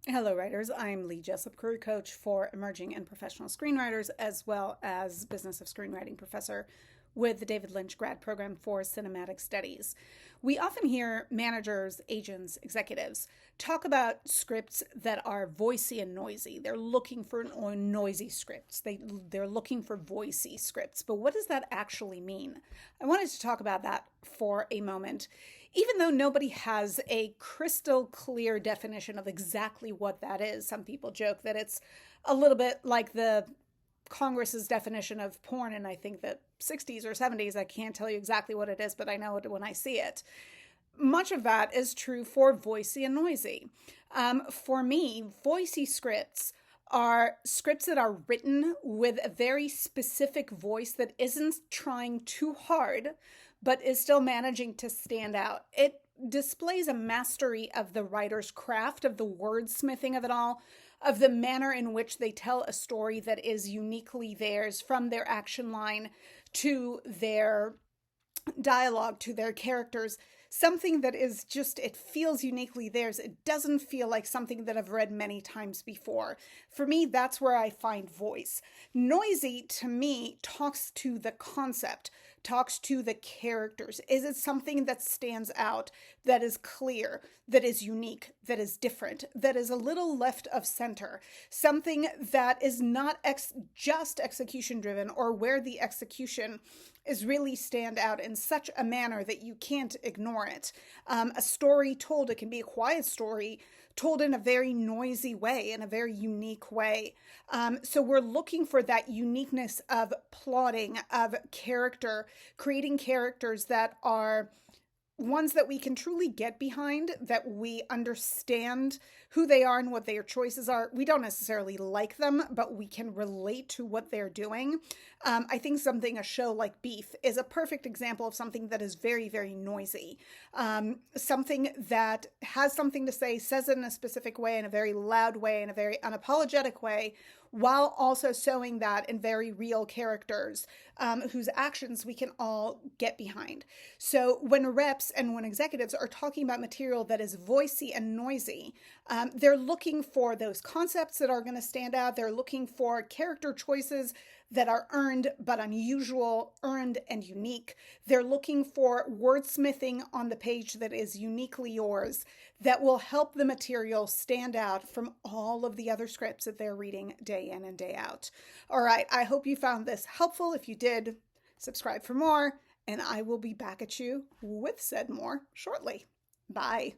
Hello, writers. I'm Lee Jessup, career coach for emerging and professional screenwriters, as well as business of screenwriting professor with the David Lynch grad program for cinematic studies. We often hear managers, agents, executives talk about scripts that are voicey and noisy. They're looking for noisy scripts. They're looking for voicey scripts. But what does that actually mean? I wanted to talk about that for a moment. Even though nobody has a crystal clear definition of exactly what that is, some people joke that it's a little bit like the Congress's definition of porn, and I think that 60s or 70s. I can't tell you exactly what it is, but I know it when I see it. Much of that is true for voicey and noisy. For me, voicey scripts are scripts that are written with a very specific voice that isn't trying too hard, but is still managing to stand out. It displays a mastery of the writer's craft, of the wordsmithing of it all, of the manner in which they tell a story that is uniquely theirs, from their action line to their dialogue to their characters, something that is just, it feels uniquely theirs. It doesn't feel like something that I've read many times before. For me, that's where I find voice. Noisy, to me, talks to the concept, talks to the characters. Is it something that stands out, that is clear, that is unique, that is different, that is a little left of center? Something that is not just execution driven, or where the execution is really stand out in such a manner that you can't ignore it. A story told, it can be a quiet story told in a very noisy way, in a very unique way. So we're looking for that uniqueness of plotting, of character, creating characters that are ones that we can truly get behind, that we understand who they are and what their choices are. We don't necessarily like them, but we can relate to what they're doing. I think a show like Beef is a perfect example of something that is very, very noisy. Something that has something to say, says it in a specific way, in a very loud way, in a very unapologetic way, while also showing that in very real characters whose actions we can all get behind. So when reps and when executives are talking about material that is voicey and noisy, they're looking for those concepts that are going to stand out. They're looking for character choices that are earned but unusual, earned and unique. They're looking for wordsmithing on the page that is uniquely yours, that will help the material stand out from all of the other scripts that they're reading day in and day out. All right, I hope you found this helpful. If you did, subscribe for more, and I will be back at you with said more shortly. Bye.